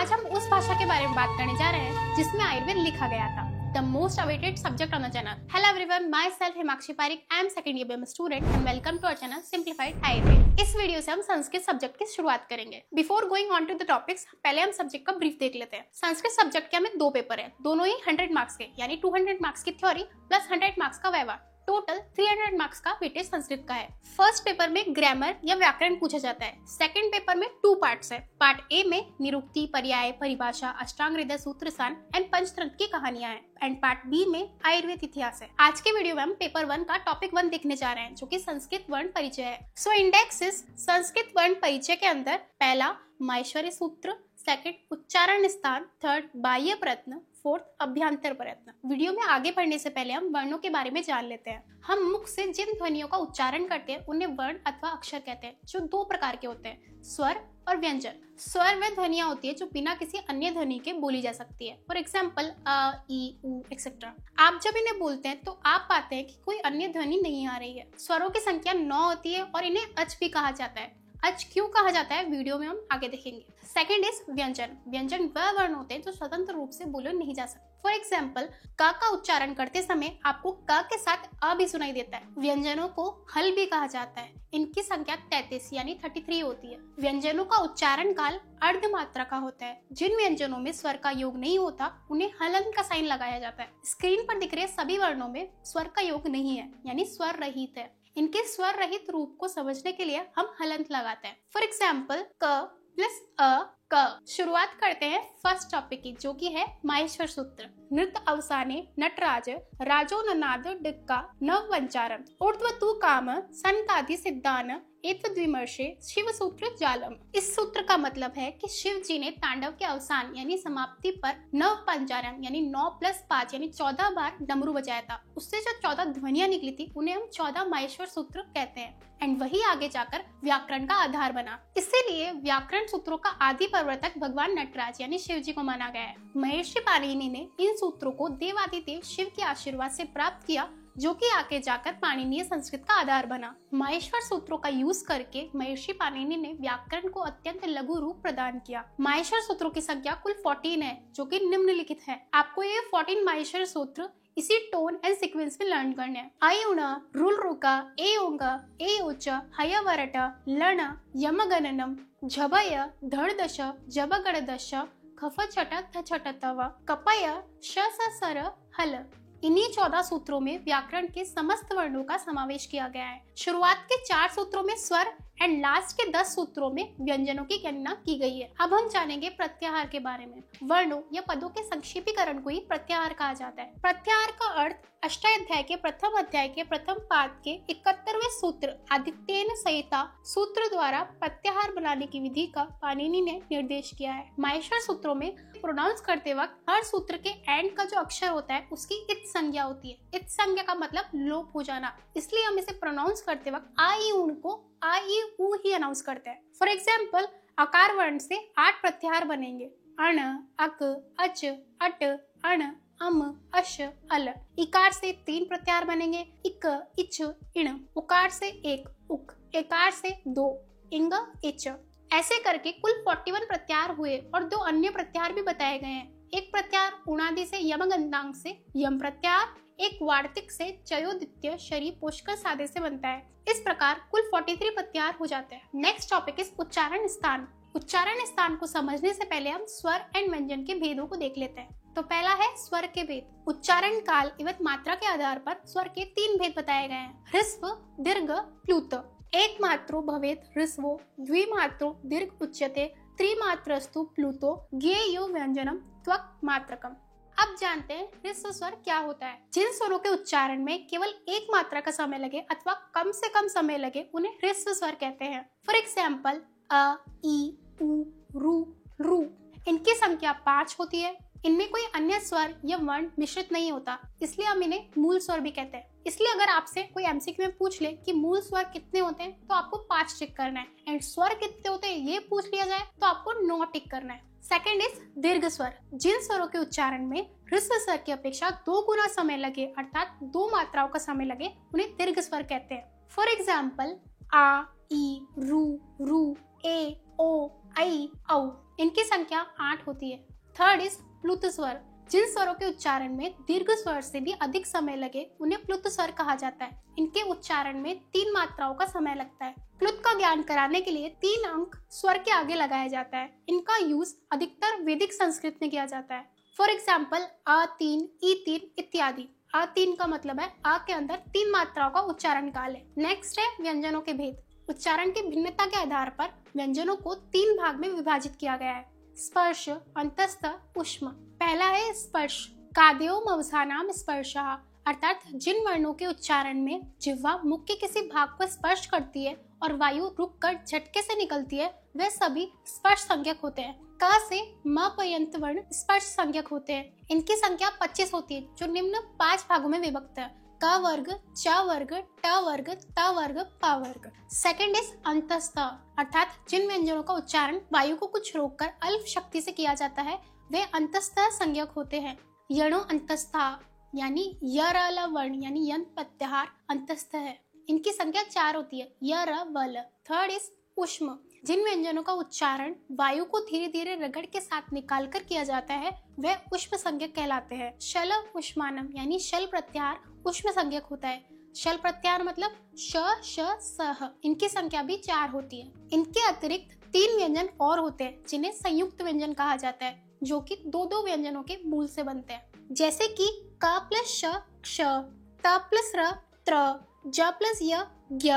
आज हम उस भाषा के बारे में बात करने जा रहे हैं जिसमें आयुर्वेद लिखा गया था। The most awaited subject on the channel. Hello everyone, myself Himakshi Parik. I am second year BM student and welcome to our channel Simplified Ayurved. इस वीडियो से हम संस्कृत सब्जेक्ट की शुरुआत करेंगे। Before going on to the topics, पहले हम subject का ब्रीफ देख लेते हैं। संस्कृत सब्जेक्ट के हमें 2 पेपर है, दोनों ही 100 मार्क्स के, यानी 200 मार्क्स की थ्योरी प्लस 100 मार्क्स का वाइवा। टोटल 300 मार्क्स का वेटेज संस्कृत का है। फर्स्ट पेपर में ग्रामर या व्याकरण पूछा जाता है। सेकंड पेपर में 2 पार्ट्स है। पार्ट ए में निरुक्ति, पर्याय, परिभाषा, अष्टांग हृदय, सूत्र स्थान एंड पंचतंत्र की कहानियां हैं एंड पार्ट बी में आयुर्वेद इतिहास है। आज के वीडियो में हम पेपर 1 का टॉपिक 1 देखने जा रहे हैं, जो कि संस्कृत वर्ण परिचय है। सो इंडेक्स इज संस्कृत वर्ण परिचय के अंदर पहला माहेश्वरी सूत्र, सेकंड उच्चारण स्थान, थर्ड बाह्य प्रयत्न, फोर्थ अभ्यंतर प्रयत्न। वीडियो में आगे बढ़ने से पहले हम वर्णों के बारे में जान लेते हैं। हम मुख से जिन ध्वनियों का उच्चारण करते हैं उन्हें वर्ण अथवा अक्षर कहते हैं, जो 2 प्रकार के होते हैं, स्वर और व्यंजन। स्वर व ध्वनियां होती है जो बिना किसी अन्य ध्वनि के बोली जा सकती है। फॉर एग्जाम्पल अ, ई, उ एक्सेट्रा। आप जब इन्हें बोलते हैं तो आप पाते हैं कि कोई अन्य ध्वनि नहीं आ रही है। स्वरों की संख्या 9 होती है और इन्हें अच भी कहा जाता है। अच क्यों कहा जाता है वीडियो में हम आगे देखेंगे। सेकंड इज व्यंजन। व्यंजन वह वर्ण होते हैं जो स्वतंत्र रूप से बोले नहीं जा सकते। फॉर एग्जाम्पल, क का उच्चारण करते समय आपको क के साथ अ भी सुनाई देता है। व्यंजनों को हल भी कहा जाता है। इनकी संख्या 33 यानी 33 होती है। व्यंजनों का उच्चारण काल अर्ध मात्रा का होता है। जिन व्यंजनों में स्वर का योग नहीं होता उन्हें हलन का साइन लगाया जाता है। स्क्रीन पर दिख रहे सभी वर्णों में स्वर का योग नहीं है, यानी स्वर रहित है। इनके स्वर रहित रूप को समझने के लिए हम हलंत लगाते हैं। फॉर एग्जाम्पल, क प्लस अ क। शुरुआत करते हैं फर्स्ट टॉपिक की, जो कि है माहेश्वर सूत्र। नृत्य अवसाने नटराज राजो ननाद डिक्का नव वंचारम ऊर्ध्व तु काम संतादि सिद्धान एत्व द्विमर्षे शिव सूत्र जालम। इस सूत्र का मतलब है कि शिव जी ने तांडव के अवसान यानी समाप्ति पर नव पंचारम यानी 9 + 5 यानी 14 बार डमरू बजाया था। उससे जो 14 ध्वनियां निकली थी उन्हें हम 14 माहेश्वर सूत्र कहते हैं एंड वही आगे जाकर व्याकरण का आधार बना। इसीलिए व्याकरण सूत्रों का आदि प्रवर्तक भगवान नटराज यानी शिव जी को माना गया है। महर्षि पाणिनि ने इन सूत्रों को देवादिदेव शिव के आशीर्वाद से प्राप्त किया, जो कि आगे जाकर पाणिनीय संस्कृत का आधार बना। माहेश्वर सूत्रों का यूज करके महर्षि पाणिनि ने व्याकरण को अत्यंत लघु रूप प्रदान किया। माहेश्वर सूत्रों की संख्या कुल 14 है, जो कि निम्नलिखित है। आपको ये 14 माहेश्वर सूत्र इसी टोन एंड सीक्वेंस में लर्न करने हैं। आई उणा, रुल रुका, ए ओंगा, ए उच, हय वरट, लण, यम गणनम, झबय, धड़ दश, जब गड़ दश, खफ छट थ छट तव, कपय, श स सर, हल। इन्हीं 14 सूत्रों में व्याकरण के समस्त वर्णों का समावेश किया गया है। शुरुआत के 4 सूत्रों में स्वर एंड लास्ट के 10 सूत्रों में व्यंजनों की गणना की गई है। अब हम जानेंगे प्रत्याहार के बारे में। वर्णों या पदों के संक्षेपीकरण को ही प्रत्याहार कहा जाता है। प्रत्याहार का अर्थ अष्टाध्याय के प्रथम अध्याय के प्रथम पाद के 71वें सूत्र आदित्येन संहिता सूत्र द्वारा प्रत्याहार बनाने की विधि का पाणिनि ने निर्देश किया है। माहेश्वर सूत्रों में प्रोनाउंस करते वक्त हर सूत्र के एंड का जो अक्षर होता है उसकी इत संज्ञा होती है। इत संज्ञा का मतलब लोप हो जाना, इसलिए हम इसे प्रोनाउंस करते वक्त आ ई उ को आ ई उ ही अनाउंस करते हैं। फॉर एग्जाम्पल, अकार वर्ण से 8 प्रत्याहार बनेंगे, अण, अक, अच, अट, अण, अम, अश, अल। इकार से 3 प्रत्याहार बनेंगे, इक, इच, इण। उकार से 1, उक। एकार से 2, इंग, इच। ऐसे करके कुल 41 प्रत्याहार हुए और 2 अन्य प्रत्याहार भी बताए गए हैं। एक प्रत्याहार उणादि से यमगंधांग से यम प्रत्याहार, एक वार्तिक से चयोदित्य शरीर पुष्कर साधे से बनता है। इस प्रकार कुल 43 प्रत्याहार हो जाते हैं। नेक्स्ट टॉपिक इज उच्चारण स्थान। उच्चारण स्थान को समझने से पहले हम स्वर एंड व्यंजन के भेदों को देख लेते हैं। तो पहला है स्वर के भेद। उच्चारण काल एवं मात्रा के आधार पर स्वर के 3 भेद बताए गए हैं, ह्रस्व, दीर्घ, प्लुत। एक मात्रो भवेत ह्रस्वो, द्विमात्रो दीर्घ उच्यते, त्रिमात्रस्तु प्लुतो, ज्ञेयो व्यंजनम त्वक् मात्रकम। अब जानते हैं ह्रस्व स्वर क्या होता है। जिन स्वरों के उच्चारण में केवल एक मात्रा का समय लगे अथवा कम से कम समय लगे उन्हें ह्रस्व स्वर कहते हैं। फॉर एग्जाम्पल, अ, ई, उ, रु, रू। इनकी संख्या 5 होती है। इनमें कोई अन्य स्वर या वर्ण मिश्रित नहीं होता, इसलिए हम इन्हें मूल स्वर भी कहते हैं। इसलिए अगर आपसे कोई एमसीक्यू में पूछ ले कि मूल स्वर कितने होते हैं तो आपको 5 टिक करना है, एंड स्वर कितने होते हैं ये पूछ लिया जाए तो आपको 9 टिक करना है। सेकंड इज दीर्घ स्वर। जिन स्वरों के उच्चारण में ह्रस्व स्वर की अपेक्षा 2 गुना समय लगे अर्थात 2 मात्राओं का समय लगे उन्हें दीर्घ स्वर कहते हैं। फॉर एग्जाम्पल, आ, ई, रु, रू, ए, ओ, आई, औ। इनकी संख्या 8 होती है। थर्ड इज प्लुत स्वर। जिन स्वरों के उच्चारण में दीर्घ स्वर से भी अधिक समय लगे उन्हें प्लुत स्वर कहा जाता है। इनके उच्चारण में 3 मात्राओं का समय लगता है। प्लुत का ज्ञान कराने के लिए 3 अंक स्वर के आगे लगाया जाता है। इनका यूज अधिकतर वैदिक संस्कृत में किया जाता है। फॉर एग्जाम्पल A3, E3 इत्यादि। A3 का मतलब है आ के अंदर 3 मात्राओं का उच्चारण काल है। नेक्स्ट है व्यंजनों के भेद। उच्चारण की भिन्नता के आधार पर व्यंजनों को 3 भाग में विभाजित किया गया है, स्पर्श, अंतस्थ, ऊष्म। पहला है स्पर्श। काद्योम अवसानाम स्पर्शः, अर्थात जिन वर्णों के उच्चारण में जिह्वा मुख के किसी भाग को स्पर्श करती है और वायु रुक कर झटके से निकलती है वे सभी स्पर्श संज्ञक होते हैं। क से म पर्यंत वर्ण स्पर्श संज्ञक होते हैं। इनकी संख्या 25 होती है जो निम्न 5 भागों में विभक्त है, क वर्ग, च वर्ग, ट वर्ग, त वर्ग, प वर्ग। सेकंड इज अंतस्थ, अर्थात जिन व्यंजनों का उच्चारण वायु को कुछ रोककर अल्प शक्ति से किया जाता है वे अंतस्थ संज्ञक होते हैं। यणो अंतस्था यानी यर ल वर्ण यानी यंत प्रत्याहार अंतस्थ है। इनकी संख्या 4 होती है, य र व ल। Third is ऊष्म। जिन व्यंजनों का उच्चारण वायु को धीरे धीरे रगड़ के साथ निकाल कर किया जाता है वे ऊष्म संज्ञक कहलाते हैं। शल ऊष्मानम यानी शल प्रत्याहार ऊष्म संज्ञक होता है। शल प्रत्याहार मतलब श, श, सह। इनकी संख्या भी 4 होती है। इनके अतिरिक्त 3 व्यंजन और होते हैं जिन्हें संयुक्त व्यंजन कहा जाता है, जो कि 2-2 व्यंजनों के मूल से बनते हैं, जैसे कि क प्लस श क्ष, त प्लस र त्र, ज प्लस य ज्ञ।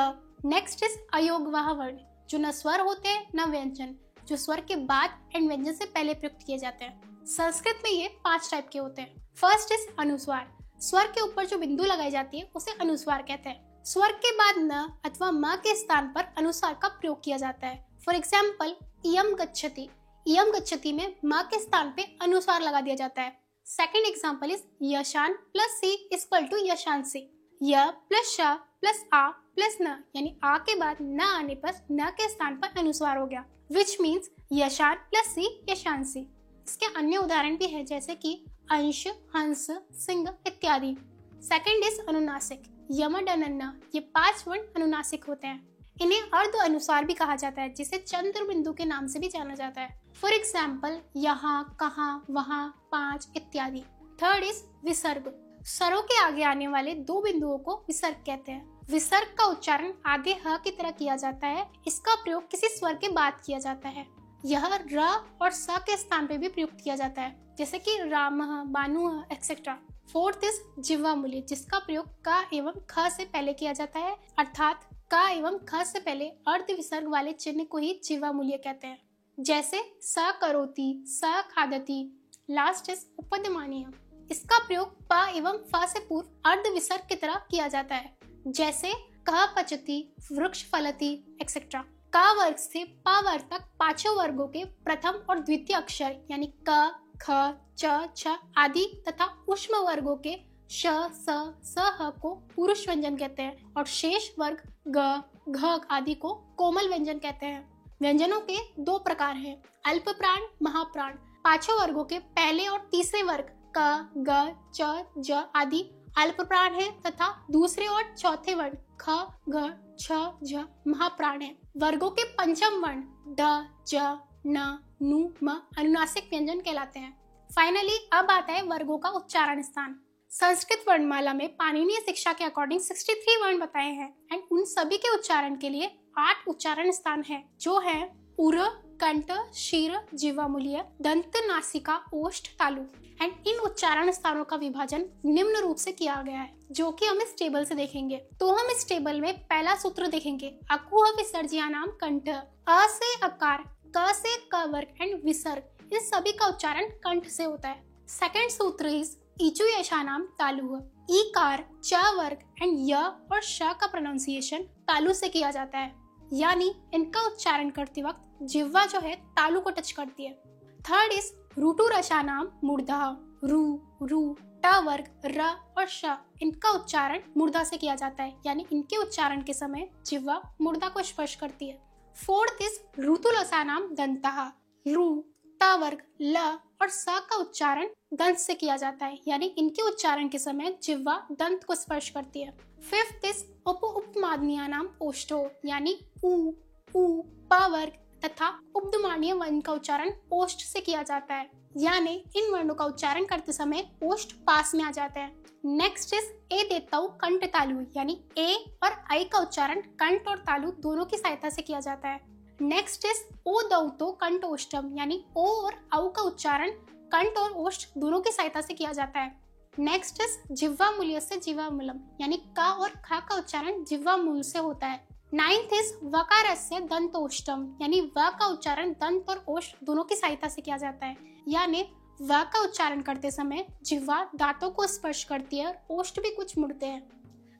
नेक्स्ट इज अयोगवाह वर्ण, जो न स्वर होते हैं न व्यंजन, जो स्वर के बाद एंड व्यंजन से पहले प्रयुक्त किए जाते हैं। संस्कृत में ये 5 टाइप के होते हैं। फर्स्ट इज अनुस्वार। स्वर के ऊपर जो बिंदु लगाई जाती है उसे अनुस्वार कहते हैं। स्वर के बाद न अथवा म के स्थान पर अनुस्वार का प्रयोग किया जाता है। फॉर एग्जाम्पल इयम गच्छति। इयम गच्छति में म के स्थान पे अनुस्वार लगा दिया जाता है। सेकेंड एग्जाम्पल इज यशान प्लस सी इक्वल टू यशान सी। य प्लस श प्लस आ प्लस न, यानी आ के बाद न आने पर न के स्थान पर अनुस्वार हो गया, विच मीन्स यशान प्लस सी यशान सी। इसके अन्य उदाहरण भी है जैसे कि अंश, हंस, सिंह इत्यादि। सेकंड इज अनुनासिक। यम डनन्ना, ये 5 वर्ण अनुनासिक होते हैं। इन्हें अर्ध अनुस्वार भी कहा जाता है, जिसे चंद्र बिंदु के नाम से भी जाना जाता है। फॉर एग्जाम्पल यहाँ, कहाँ, वहाँ, 5 इत्यादि। थर्ड इज विसर्ग। स्वरों के आगे आने वाले 2 बिंदुओं को विसर्ग कहते हैं। विसर्ग का उच्चारण आगे ह की तरह किया जाता है। इसका प्रयोग किसी स्वर के बाद किया जाता है। यह र और स के स्थान पे भी प्रयुक्त किया जाता है, जैसे कि रामः, बानुः एक्सेट्रा। फोर्थ इज जिह्वा मूल्य, जिसका प्रयोग क एवं ख से पहले किया जाता है, अर्थात क एवं ख से पहले अर्ध विसर्ग वाले चिन्ह को ही जिह्वा मूल्य कहते हैं, जैसे स करोति, स खादति। लास्ट इज उपपदमानीय। इसका प्रयोग प एवं फ से पूर्व अर्ध विसर्ग की तरह किया जाता है, जैसे कह पचति, वृक्ष फलति एक्सेट्रा। क वर्ग से प वर्ग तक 5 वर्गों के प्रथम और द्वितीय अक्षर यानी क, ख, च, छ आदि तथा ऊष्म वर्गों के श, स, स, ह को पुरुष व्यंजन कहते हैं और शेष वर्ग ग, घ आदि को कोमल व्यंजन कहते हैं। व्यंजनों के 2 प्रकार हैं, अल्प प्राण, महाप्राण। 5 वर्गों के पहले और तीसरे वर्ग क, ग, च, ज आदि अल्प प्राण है तथा दूसरे और चौथे वर्ण ख, घ, छ, झ महाप्राण है। वर्गों के पंचम वर्ण ड, ज, न, नु, म अनुनासिक व्यंजन कहलाते हैं। फाइनली अब आता है वर्गों का उच्चारण स्थान। संस्कृत वर्णमाला में पाणिनीय शिक्षा के अकॉर्डिंग 63 वर्ण बताए हैं एंड उन सभी के उच्चारण के लिए 8 उच्चारण स्थान है, जो है उर, कंठ, शीर, जिह्वामूल्य, दंत, नासिका, ओष्ठ, तालु। एंड इन उच्चारण स्थानों का विभाजन निम्न रूप से किया गया है, जो कि हम इस टेबल से देखेंगे। तो हम इस टेबल में पहला सूत्र देखेंगे, अकुह विसर्जयानाम कंठ। अ से अकार, क से क वर्ग एंड विसर्ग, इन सभी का उच्चारण कंठ से होता है। सेकंड सूत्र इज इचु यशानाम तालुह। ईकार, च वर्ग एंड य और श का प्रोनाउंसिएशन तालु से किया जाता है, यानी इनका उच्चारण करते वक्त जिह्वा जो है तालु को टच करती है। थर्ड इज रुटु रसानाम मूर्धा। रू, रू, ट वर्ग, र और श, इनका उच्चारण मूर्धा से किया जाता है, यानी इनके उच्चारण के समय जिह्वा मूर्धा को स्पर्श करती है। फोर्थ इज ऋतुलसानाम दंतः। रू, ट वर्ग, ल और स का उच्चारण दंत से किया जाता है, यानी इनके उच्चारण के समय जिह्वा दंत को स्पर्श करती है। फिफ्थ इज उपमादनीयानाम ओष्ठो, यानी उ, प वर्ग, तथा उपधमानीय वर्ण का उच्चारण ओष्ठ से किया जाता है, यानी इन वर्णों का उच्चारण करते समय ओष्ठ पास में आ जाता है। नेक्स्ट इज ए देताऊ कंठ तालु, यानी ए और आई का उच्चारण कंठ और तालु दोनों की सहायता से किया जाता है। नेक्स्ट इज ओ दौतो कंठ ओष्ठम, यानी ओ और औ का उच्चारण कंठ और ओष्ठ दोनों की सहायता से किया जाता है। नेक्स्ट इज जिह्वा मूल्य से जिह्वा मूलम, यानी का और खा का उच्चारण जिह्वा मूल से होता है। नाइन्थ इज वकारस्य दंतोष्टम, यानी व का उच्चारण दंत और ओष्ठ दोनों की सहायता से किया जाता है, यानी व का उच्चारण करते समय जिह्वा दांतों को स्पर्श करती है और ओष्ठ भी कुछ मुड़ते हैं।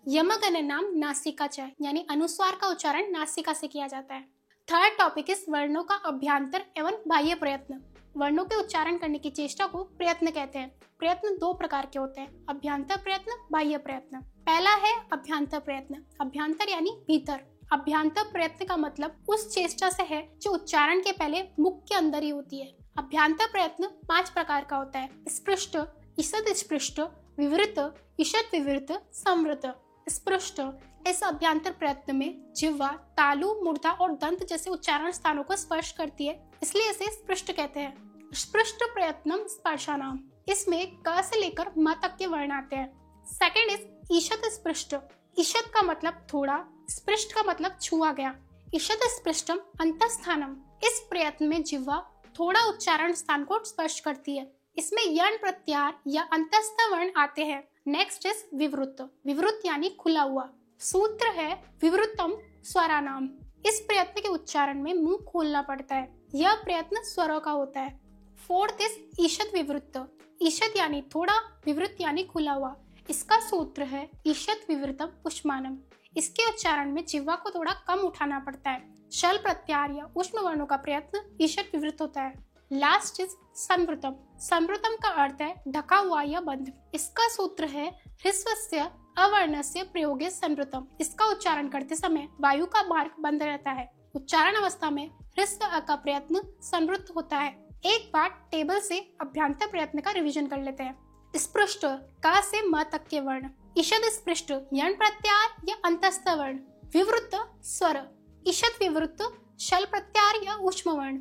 यमगन नाम नासिका च, यानी अनुस्वार का उच्चारण नासिका से किया जाता है। थर्ड टॉपिक इस वर्णों का अभ्यांतर एवं बाह्य प्रयत्न। वर्णों के उच्चारण करने की चेष्टा को प्रयत्न कहते हैं। प्रयत्न दो प्रकार के होते हैं, अभ्यांतर प्रयत्न, बाह्य प्रयत्न। पहला है अभ्यांतर प्रयत्न। अभ्यांतर यानी भीतर। अभ्यांतर प्रयत्न का मतलब उस चेष्टा से है जो उच्चारण के पहले मुख के अंदर ही होती है। अभ्यांतर प्रयत्न 5 प्रकार का होता है, स्पृष्ट, ईषद स्पृष्ट, विवृत, ईषद विवृत, संवृत। स्पृष्ट, इस अभ्यांतर प्रयत्न में जिह्वा तालु, मूर्धा और दंत जैसे उच्चारण स्थानों को स्पर्श करती है, इसलिए इसे स्पृष्ट कहते हैं। स्पृष्ट प्रयत्नम स्पर्शानाम, इसमें क से लेकर म तक के वर्ण आते हैं। Second is ईषद स्पृष्ट। ईषद का मतलब थोड़ा, स्पृष्ट का मतलब छुआ गया। ईषद स्पृष्टम अंतस्थानम, इस प्रयत्न में जिह्वा थोड़ा उच्चारण स्थान को स्पर्श करती है, इसमें यण प्रत्याहार या अंतस्थ वर्ण आते हैं। Next is विवृत। विवृत यानी खुला हुआ। सूत्र है विवृतम स्वरानाम, इस प्रयत्न के उच्चारण में मुंह खोलना पड़ता है, यह प्रयत्न स्वरों का होता है। Fourth is ईषद विवृत। ईषद यानी थोड़ा, विवृत यानी खुला हुआ, इसका सूत्र है ईषद विवृतम उष्मानम, इसके उच्चारण में जिह्वा को थोड़ा कम उठाना पड़ता है। शल प्रत्याहार या उष्म वर्णों का प्रयत्न ईषद विवृत होता है। Last is संवृतम। संवृतम का अर्थ है ढका हुआ या बंद, इसका सूत्र है ह्रस्वस्य अवर्णस्य प्रयोगे संवृतम, इसका उच्चारण करते समय वायु का मार्ग बंद रहता है। उच्चारण अवस्था में ह्रस्व अ का प्रयत्न संवृत होता है। एक बार टेबल से अभ्यांतर प्रयत्न का रिवीजन कर लेते हैं। स्पृष्ट, का से म तक के वर्ण। ईषद स्पृष्ट, यण प्रत्याहार या अंतस्थ वर्ण। विवृत स्वर। ईषद विवृत, शल प्रत्याहार या ऊष्म वर्ण।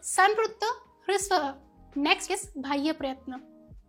संवृत ह्रस्व। नेक्स्ट इज बाह्य प्रयत्न।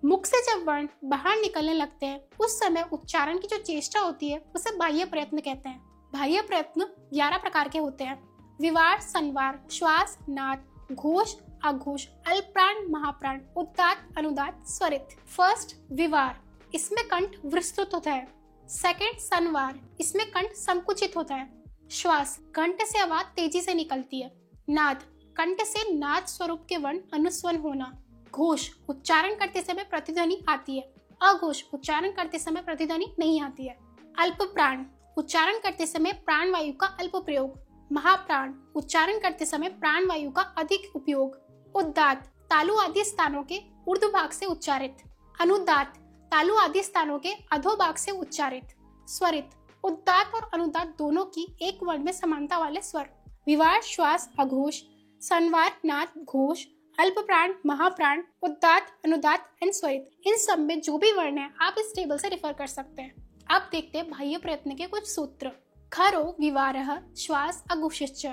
मुख से जब वर्ण बाहर निकलने लगते हैं उस समय उच्चारण की जो चेष्टा होती है उसे बाह्य प्रयत्न कहते हैं। बाह्य प्रयत्न 11 प्रकार के होते हैं, विवार, संवार, श्वास, नाद, घोष, आघोष, अल्पप्राण, महाप्राण, उदात्त, अनुदात्त, स्वरित। फर्स्ट विवार, इसमें कंठ विस्तृत होता है। सेकंड संवार, इसमें कंठ संकुचित होता है। श्वास, कंठ से आवाज तेजी से निकलती है। नाद, कंठ से नाद स्वरूप के वर्ण अनुस्वन होना। घोष, उच्चारण करते समय प्रतिध्वनि आती है। अघोष, उच्चारण करते समय प्रतिध्वनि नहीं आती है। अल्प प्राण, उच्चारण करते समय प्राण वायु का अल्प प्रयोग। महाप्राण, उच्चारण करते समय प्राण वायु का अधिक उपयोग। उदात्त, तालु आदि स्थानों के ऊर्ध्व भाग से उच्चारित। अनुदात्त, तालु आदि स्थानों के अधोभाग से उच्चारित। स्वरित, उदात्त और अनुदात्त दोनों की एक वर्ण में समानता वाले स्वर। विवार, श्वास, अघोष, संवार, नाद, घोष, अल्प प्राण, महाप्राण, उदात्त, अनुदात्त एंड स्वरित, इन सब में जो भी वर्ण है आप इस टेबल से रेफर कर सकते हैं। अब देखते हैं बाह्य प्रयत्न के कुछ सूत्र। खरो विवारः श्वास अघोषश्च,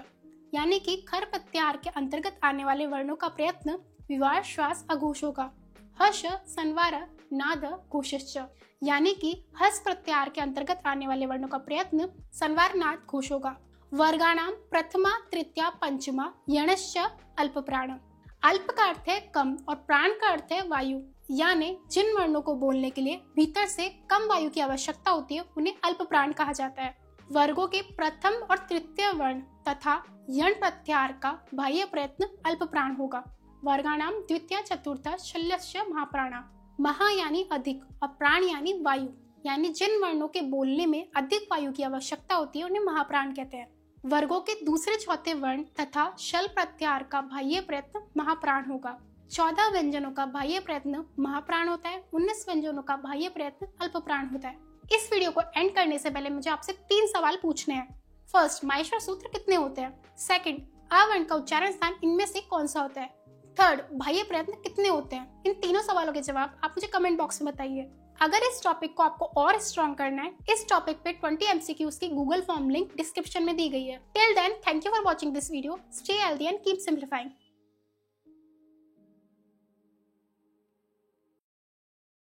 यानी कि खर प्रत्याहार के अंतर्गत आने वाले वर्णों का प्रयत्न विवार, श्वास, अघोष होगा। हर्ष, संवार, नाद, घोषश्च, यानी कि हस प्रत्याहार के अंतर्गत आने वाले वर्णों का प्रयत्न संवार, नाद, घोष होगा। वर्गाणाम प्रथमा, तृतीया, पंचमा, यणश्च अल्पप्राण। अल्प का अर्थ है कम और प्राण का अर्थ है वायु, यानी जिन वर्णों को बोलने के लिए भीतर से कम वायु की आवश्यकता होती है उन्हें अल्प प्राण कहा जाता है। वर्गों के प्रथम और तृतीय वर्ण तथा यण प्रत्याहार का बाह्य प्रयत्न अल्प प्राण होगा। वर्गाणाम द्वितीय, चतुर्थ, शल्यस्य महाप्राणा। महा यानी अधिक और प्राण यानी वायु, यानी जिन वर्णों के बोलने में अधिक वायु की आवश्यकता होती है उन्हें महाप्राण कहते हैं। वर्गों के दूसरे, चौथे वर्ण तथा शल प्रत्याहार का बाह्य प्रयत्न महाप्राण होगा। 14 व्यंजनों का बाह्य प्रयत्न महाप्राण होता है, 19 व्यंजनों का बाह्य प्रयत्न अल्प प्राण होता है। इस वीडियो को एंड करने से पहले मुझे आपसे 3 सवाल पूछने हैं। फर्स्ट, माहेश्वर सूत्र कितने होते हैं? सेकंड, आ वर्ण का उच्चारण स्थान इनमें से कौन सा होता है? थर्ड, बाह्य प्रयत्न कितने होते हैं? इन तीनों सवालों के जवाब आप मुझे कमेंट बॉक्स में बताइए। अगर इस टॉपिक को आपको और स्ट्रॉन्ग करना है, इस टॉपिक पे 20 MCQs की गूगल फॉर्म लिंक डिस्क्रिप्शन में दी गई है। Till then, thank you for watching this video. Stay healthy and keep simplifying.